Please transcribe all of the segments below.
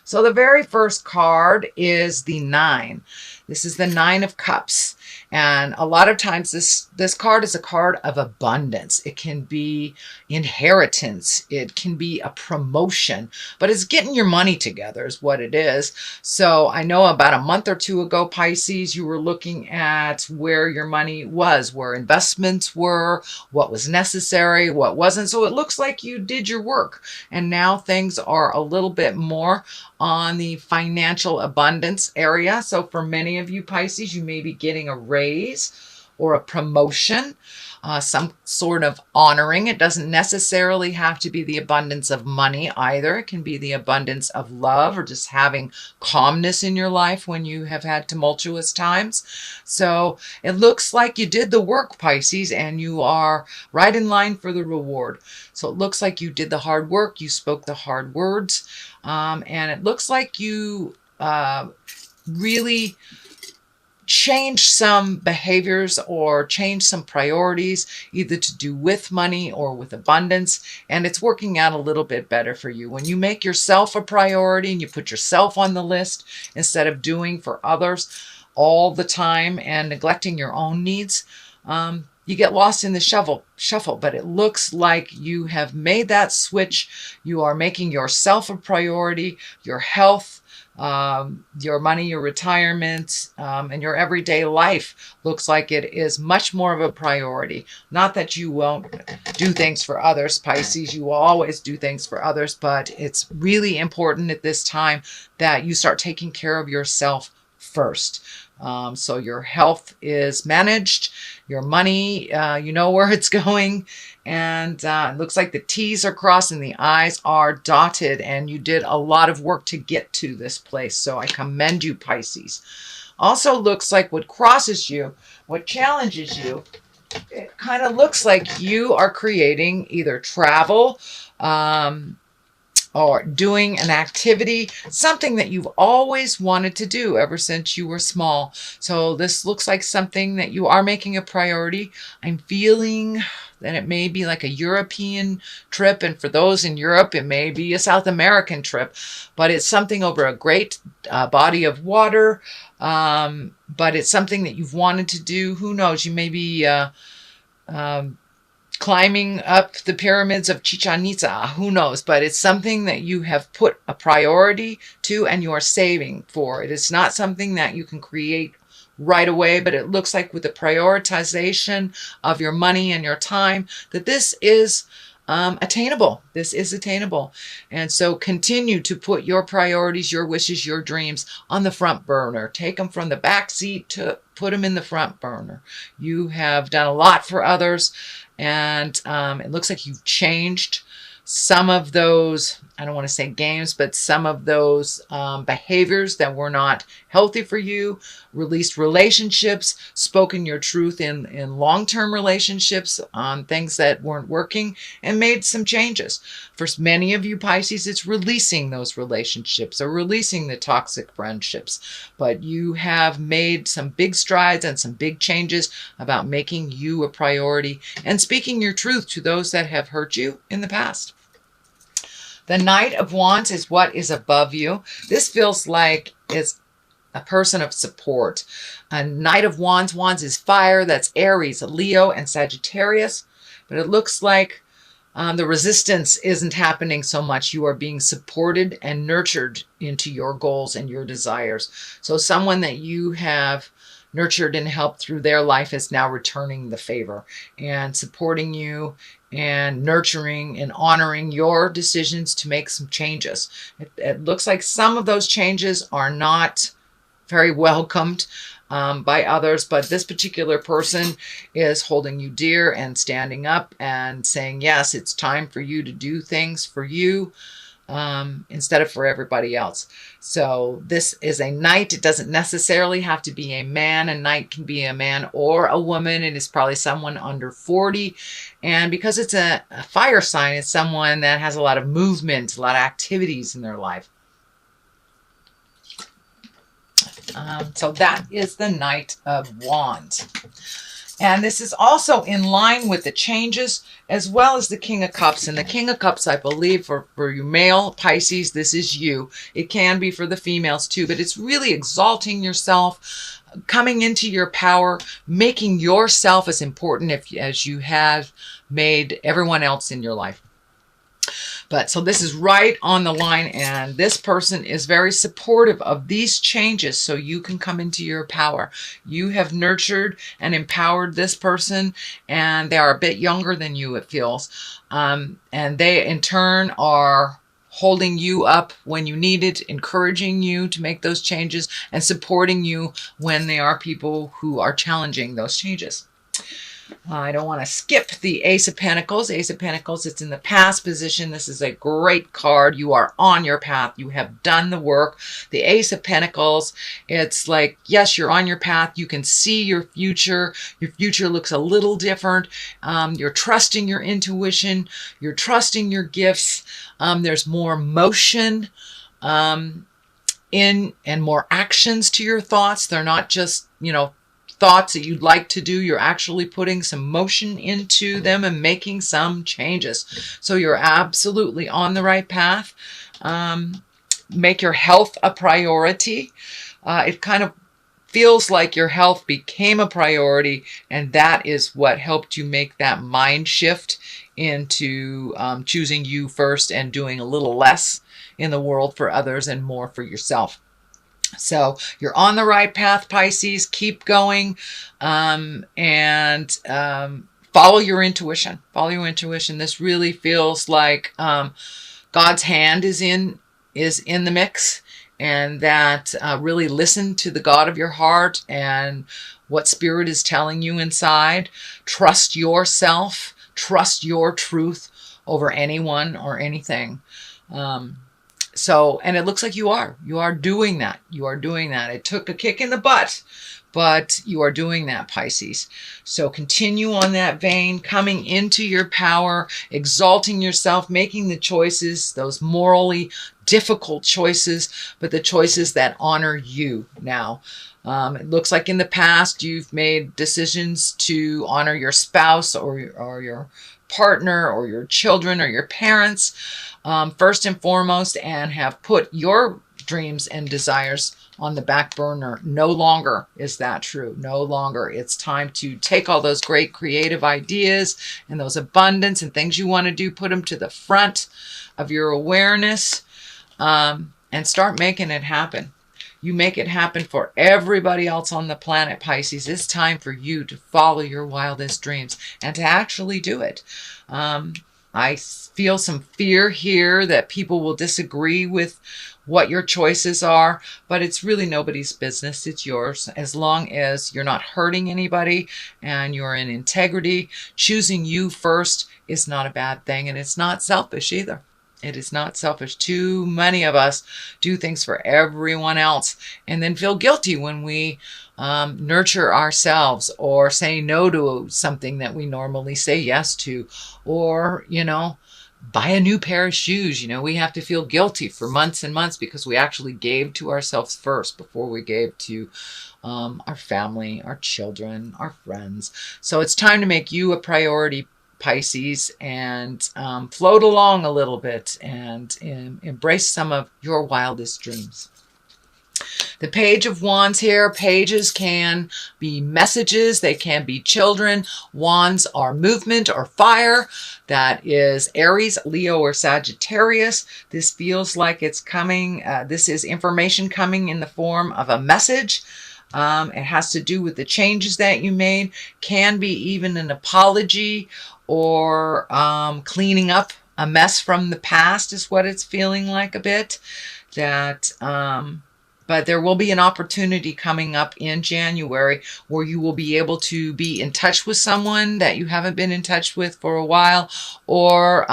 So the very first card is the 9. This is the 9 of Cups. And a lot of times this card is a card of abundance. It can be inheritance. It can be a promotion, but it's getting your money together is what it is. So I know about a month or two ago, Pisces, you were looking at where your money was, where investments were, what was necessary, what wasn't. So it looks like you did your work. And now things are a little bit more on the financial abundance area. So for many of you Pisces, you may be getting a raise or a promotion, some sort of honoring. It doesn't necessarily have to be the abundance of money either. It can be the abundance of love or just having calmness in your life when you have had tumultuous times. So it looks like you did the work, Pisces, and you are right in line for the reward. So it looks like you did the hard work. You spoke the hard words. And it looks like you really change some behaviors or change some priorities, either to do with money or with abundance. And it's working out a little bit better for you. When you make yourself a priority and you put yourself on the list instead of doing for others all the time and neglecting your own needs, you get lost in the shuffle, but it looks like you have made that switch. You are making yourself a priority, your health, your money, your retirement, and your everyday life looks like it is much more of a priority. Not that you won't do things for others, Pisces. You will always do things for others, but it's really important at this time that you start taking care of yourself first. So your health is managed, your money, you know where it's going, and it looks like the T's are crossed and the I's are dotted, and you did a lot of work to get to this place. So I commend you, Pisces. Also looks like what crosses you, what challenges you, it kind of looks like you are creating either travel, or doing an activity, something that you've always wanted to do ever since you were small. So this looks like something that you are making a priority. I'm feeling that it may be like a European trip, and for those in Europe, it may be a South American trip, but it's something over a great body of water, but it's something that you've wanted to do. Who knows? You may be climbing up the pyramids of Chichen Itza, who knows, but it's something that you have put a priority to and you are saving for. It is not something that you can create right away, but it looks like with the prioritization of your money and your time that this is attainable. This is attainable. And so continue to put your priorities, your wishes, your dreams on the front burner. Take them from the back seat to put them in the front burner. You have done a lot for others, and it looks like you've changed some of those, I don't want to say games, but some of those behaviors that were not healthy for you, released relationships, spoken your truth in long-term relationships on things that weren't working, and made some changes. For many of you Pisces, it's releasing those relationships or releasing the toxic friendships. But you have made some big strides and some big changes about making you a priority and speaking your truth to those that have hurt you in the past. The Knight of Wands is what is above you. This feels like it's a person of support. A Knight of Wands. Wands is fire. That's Aries, Leo, and Sagittarius. But it looks like the resistance isn't happening so much. You are being supported and nurtured into your goals and your desires. So someone that you have nurtured and helped through their life is now returning the favor and supporting you and nurturing and honoring your decisions to make some changes. It looks like some of those changes are not very welcomed by others, but this particular person is holding you dear and standing up and saying, yes, it's time for you to do things for you instead of for everybody else. So this is a knight. It doesn't necessarily have to be a man. A knight can be a man or a woman. It is probably someone under 40. And because it's a fire sign, it's someone that has a lot of movement, a lot of activities in their life. So that is the Knight of Wands. And this is also in line with the changes as well as the King of Cups. And the King of Cups, I believe, for you male Pisces, this is you. It can be for the females too, but it's really exalting yourself, coming into your power, making yourself as important as you have made everyone else in your life. But so this is right on the line, and this person is very supportive of these changes so you can come into your power. You have nurtured and empowered this person, and they are a bit younger than you, it feels. And they in turn are holding you up when you need it, encouraging you to make those changes, and supporting you when they are people who are challenging those changes. I don't want to skip the Ace of Pentacles. Ace of Pentacles, it's in the past position. This is a great card. You are on your path. You have done the work. The Ace of Pentacles, it's like, yes, you're on your path. You can see your future. Your future looks a little different. You're trusting your intuition. You're trusting your gifts. There's more motion in and more actions to your thoughts. They're not just, thoughts that you'd like to do. You're actually putting some motion into them and making some changes. So you're absolutely on the right path. Make your health a priority. It kind of feels like your health became a priority, and that is what helped you make that mind shift into choosing you first and doing a little less in the world for others and more for yourself. So you're on the right path, Pisces. Keep going, and follow your intuition. Follow your intuition. This really feels like God's hand is in the mix, and that really listen to the God of your heart and what Spirit is telling you inside. Trust yourself. Trust your truth over anyone or anything. And it looks like you are doing that. You are doing that. It took a kick in the butt, but you are doing that, Pisces. So continue on that vein, coming into your power, exalting yourself, making the choices, those morally difficult choices, but the choices that honor you now. It looks like in the past you've made decisions to honor your spouse or your partner or your children or your parents first and foremost, and have put your dreams and desires on the back burner. No longer is that true. No longer. It's time to take all those great creative ideas and those abundance and things you want to do, put them to the front of your awareness, and start making it happen. You make it happen for everybody else on the planet, Pisces. It's time for you to follow your wildest dreams and to actually do it. I feel some fear here that people will disagree with what your choices are, but it's really nobody's business. It's yours. As long as you're not hurting anybody and you're in integrity, choosing you first is not a bad thing, and it's not selfish either. It is not selfish. Too many of us do things for everyone else and then feel guilty when we nurture ourselves or say no to something that we normally say yes to, or, buy a new pair of shoes. We have to feel guilty for months and months because we actually gave to ourselves first before we gave to our family, our children, our friends. So it's time to make you a priority, Pisces, and float along a little bit and embrace some of your wildest dreams. The Page of Wands here. Pages can be messages. They can be children. Wands are movement or fire. That is Aries, Leo, or Sagittarius. This feels like it's coming. This is information coming in the form of a message. It has to do with the changes that you made. Can be even an apology or cleaning up a mess from the past is what it's feeling like a bit. But there will be an opportunity coming up in January where you will be able to be in touch with someone that you haven't been in touch with for a while, or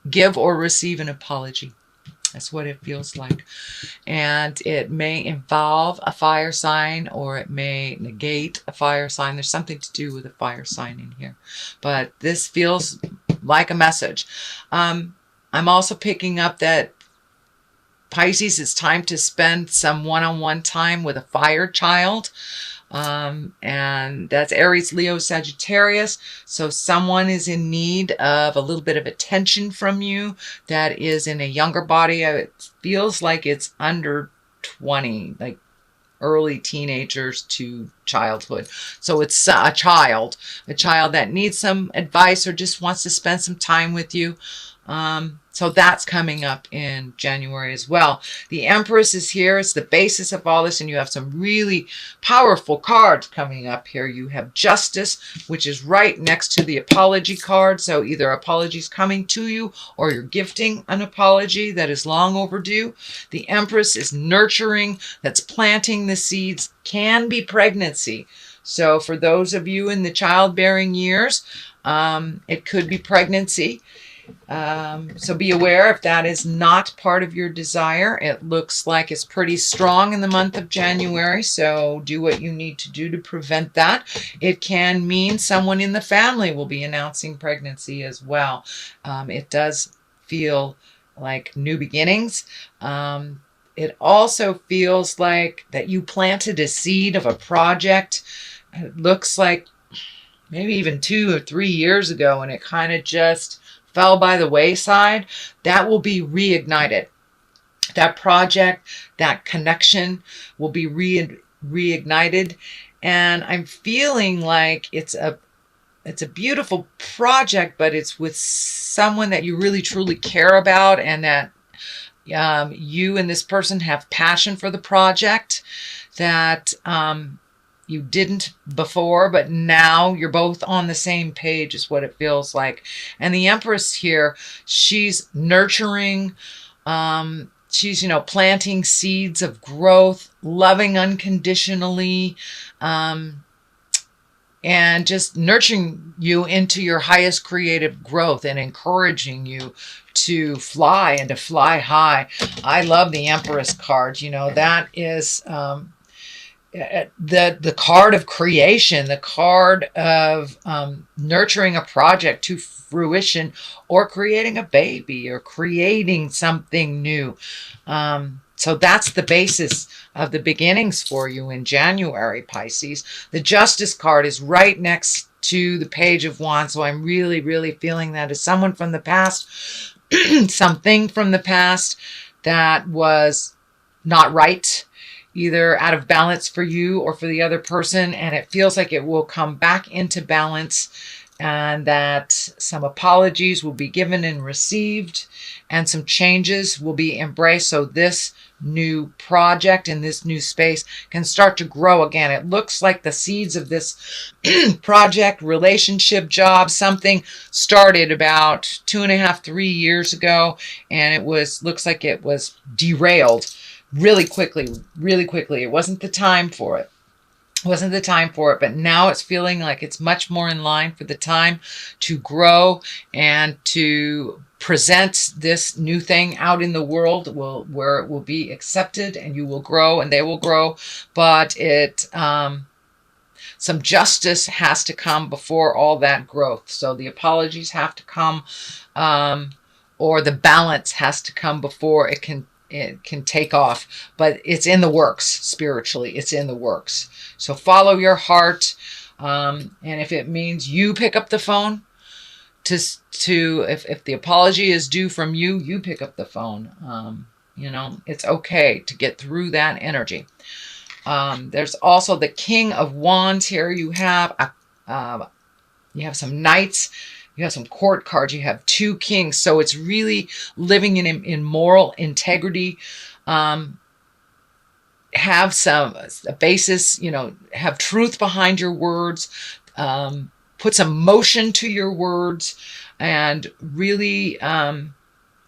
give or receive an apology. That's what it feels like. And it may involve a fire sign, or it may negate a fire sign. There's something to do with a fire sign in here. But this feels like a message. I'm also picking up that Pisces, it's time to spend some one-on-one time with a fire child. And that's Aries, Leo, Sagittarius. So someone is in need of a little bit of attention from you that is in a younger body. It feels like it's under 20, like early teenagers to childhood. So it's a child that needs some advice or just wants to spend some time with you. So that's coming up in January as well. The Empress is here. It's the basis of all this, and you have some really powerful cards coming up here. You have Justice, which is right next to the apology card. So either apologies coming to you or you're gifting an apology that is long overdue. The Empress is nurturing, that's planting the seeds, can be pregnancy. So for those of you in the childbearing years, it could be pregnancy. So be aware if that is not part of your desire. It looks like it's pretty strong in the month of January, so do what you need to do to prevent that. It can mean someone in the family will be announcing pregnancy as well. It does feel like new beginnings. It also feels like that you planted a seed of a project. It looks like maybe even 2 or 3 years ago, and it kind of just fell by the wayside. That will be reignited. That project, that connection will be reignited. And I'm feeling like it's a beautiful project, but it's with someone that you really truly care about, and that you and this person have passion for the project that you didn't before, but now you're both on the same page is what it feels like. And the Empress here, she's nurturing, she's, planting seeds of growth, loving unconditionally, and just nurturing you into your highest creative growth and encouraging you to fly and to fly high. I love the Empress card. That is the card of creation, the card of nurturing a project to fruition, or creating a baby, or creating something new. So that's the basis of the beginnings for you in January, Pisces. The Justice card is right next to the Page of Wands. So I'm really, really feeling that as someone from the past, something from the past that was not right, either out of balance for you or for the other person, and it feels like it will come back into balance, and that some apologies will be given and received, and some changes will be embraced, so this new project in this new space can start to grow again. It looks like the seeds of this project, relationship, job, something started about 2.5, 3 years ago, and looks like it was derailed really quickly. It wasn't the time for it. But now it's feeling like it's much more in line for the time to grow and to present this new thing out in the world, where it will be accepted, and you will grow and they will grow. But some justice has to come before all that growth. So the apologies have to come, or the balance has to come before it can take off. But it's in the works spiritually. It's in the works. So follow your heart. And if it means you pick up the phone if the apology is due from you, you pick up the phone. It's okay to get through that energy. There's also the King of Wands here. You have some knights. You have some court cards. You have 2 kings. So it's really living in moral integrity. Have a basis, have truth behind your words. Put some motion to your words, and really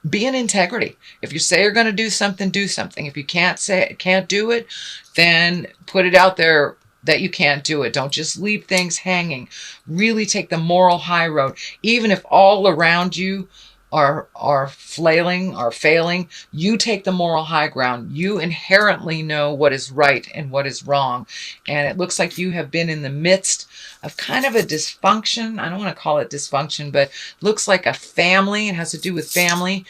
be in integrity. If you say you're going to do something, do something. If you can't do it, then put it out there that you can't do it. Don't just leave things hanging. Really take the moral high road. Even if all around you are failing, you take the moral high ground. You inherently know what is right and what is wrong. And it looks like you have been in the midst of kind of a dysfunction. I don't want to call it dysfunction, but looks like a family. It has to do with family.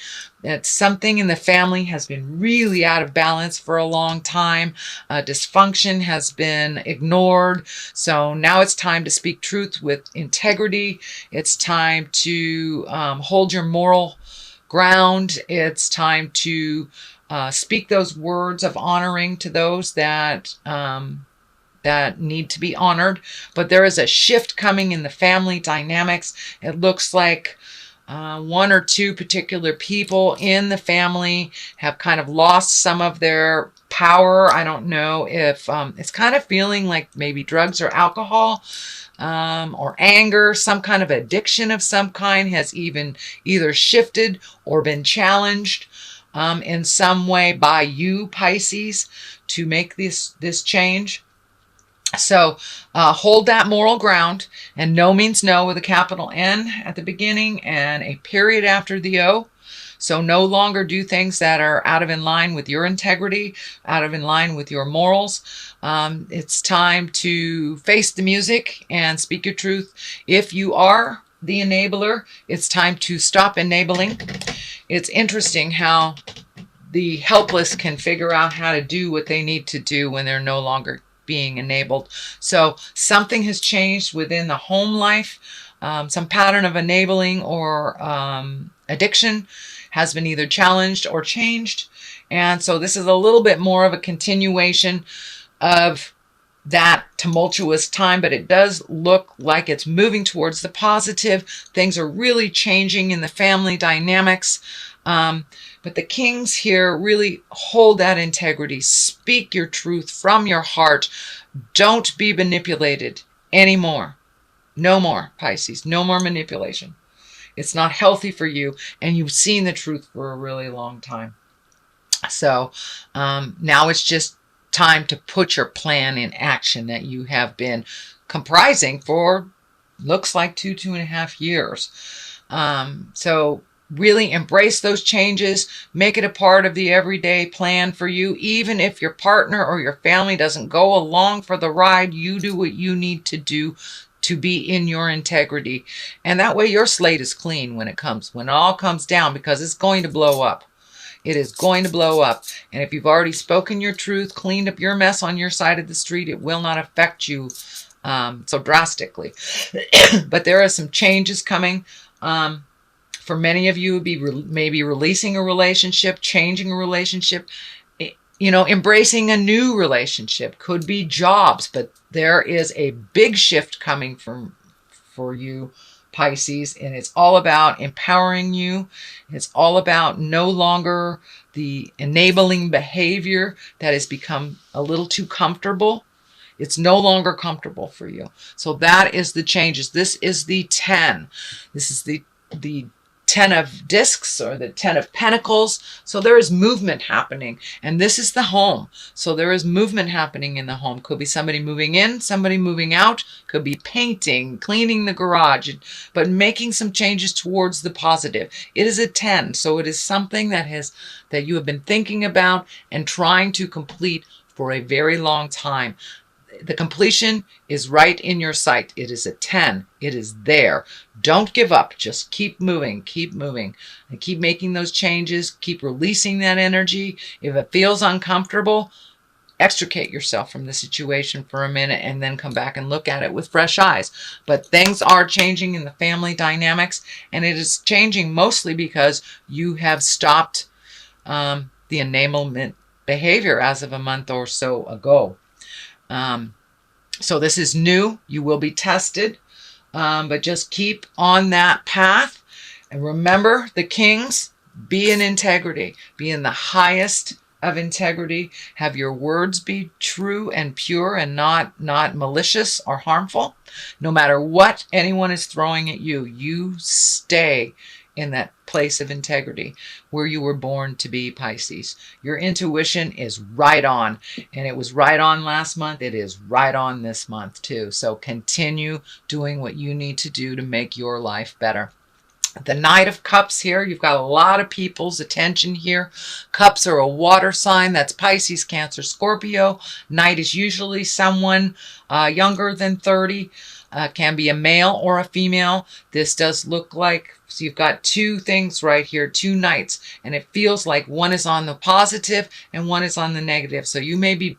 that something in the family has been really out of balance for a long time. Dysfunction has been ignored. So now it's time to speak truth with integrity. It's time to hold your moral ground. It's time to speak those words of honoring to those that that need to be honored. But there is a shift coming in the family dynamics. It looks like one or two particular people in the family have kind of lost some of their power. I don't know if it's kind of feeling like maybe drugs or alcohol or anger, some kind of addiction of some kind has either shifted or been challenged in some way by you, Pisces, to make this change. So hold that moral ground, and no means no with a capital N at the beginning and a period after the O. So no longer do things that are out of in line with your integrity, out of in line with your morals. It's time to face the music and speak your truth. If you are the enabler, it's time to stop enabling. It's interesting how the helpless can figure out how to do what they need to do when they're no longer being enabled. So something has changed within the home life. Some pattern of enabling or addiction has been either challenged or changed. And so this is a little bit more of a continuation of that tumultuous time, but it does look like it's moving towards the positive. Things are really changing in the family dynamics. But the kings here really hold that integrity. Speak your truth from your heart. Don't be manipulated anymore. No more, Pisces. No more manipulation. It's not healthy for you, and you've seen the truth for a really long time. So now it's just time to put your plan in action that you have been comprising for, looks like 2.5 years. So really embrace those changes. Make it a part of the everyday plan for you. Even if your partner or your family doesn't go along for the ride, you do what you need to do to be in your integrity. And that way your slate is clean when it all comes down, because it's going to blow up. It is going to blow up. And if you've already spoken your truth, cleaned up your mess on your side of the street, it will not affect you so drastically. But there are some changes coming. For many of you, it would be maybe releasing a relationship, changing a relationship, embracing a new relationship. Could be jobs, but there is a big shift coming for you, Pisces, and it's all about empowering you. It's all about no longer the enabling behavior that has become a little too comfortable. It's no longer comfortable for you. So that is the changes. This is the 10. This is the 10 of discs, or the 10 of pentacles. So there is movement happening, and this is the home. So there is movement happening in the home. Could be somebody moving in, somebody moving out, could be painting, cleaning the garage, but making some changes towards the positive. It is a 10. So it is something that you have been thinking about and trying to complete for a very long time. The completion is right in your sight. It is a 10. It is there. Don't give up. Just keep moving, and keep making those changes. Keep releasing that energy. If it feels uncomfortable, extricate yourself from the situation for a minute and then come back and look at it with fresh eyes. But things are changing in the family dynamics, and it is changing mostly because you have stopped the enablement behavior as of a month or so ago. So this is new. You will be tested, but just keep on that path. And remember, the kings, be in integrity, be in the highest of integrity. Have your words be true and pure and not malicious or harmful. No matter what anyone is throwing at you, you stay in that place of integrity where you were born to be, Pisces. Your intuition is right on, and it was right on last month. It is right on this month too. So continue doing what you need to do to make your life better. The Knight of Cups here, you've got a lot of people's attention here. Cups are a water sign. That's Pisces, Cancer, Scorpio. Knight is usually someone younger than 30. Can be a male or a female. This does look like So you've got two things right here, two knights, and it feels like one is on the positive and one is on the negative. So you may be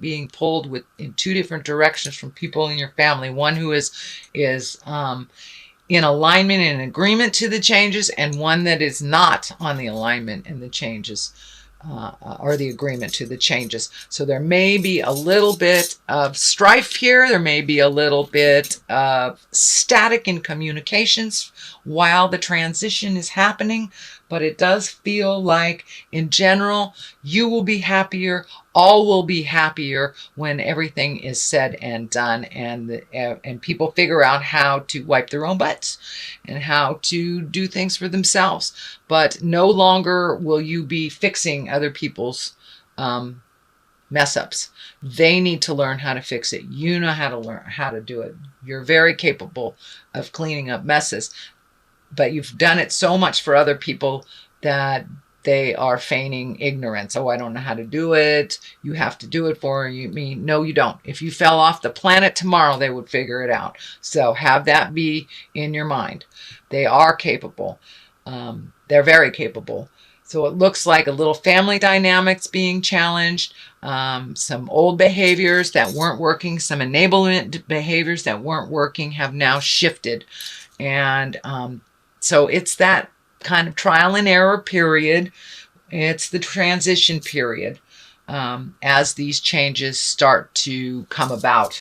being pulled in two different directions from people in your family. One who is in alignment and agreement to the changes, and one that is not on the alignment and the changes. Or the agreement to the changes. So there may be a little bit of strife here. There may be a little bit of static in communications while the transition is happening, but it does feel like in general, you will be happier. All will be happier when everything is said and done, and people figure out how to wipe their own butts and how to do things for themselves. But no longer will you be fixing other people's mess ups. They need to learn how to fix it. You know how to learn how to do it. You're very capable of cleaning up messes, but you've done it so much for other people that they are feigning ignorance. Oh, I don't know how to do it. You have to do it for me. No, you don't. If you fell off the planet tomorrow, they would figure it out. So have that be in your mind. They are capable. They're very capable. So it looks like a little family dynamics being challenged, some old behaviors that weren't working, some enablement behaviors that weren't working have now shifted. And so it's that kind of trial and error period. It's the transition period as these changes start to come about.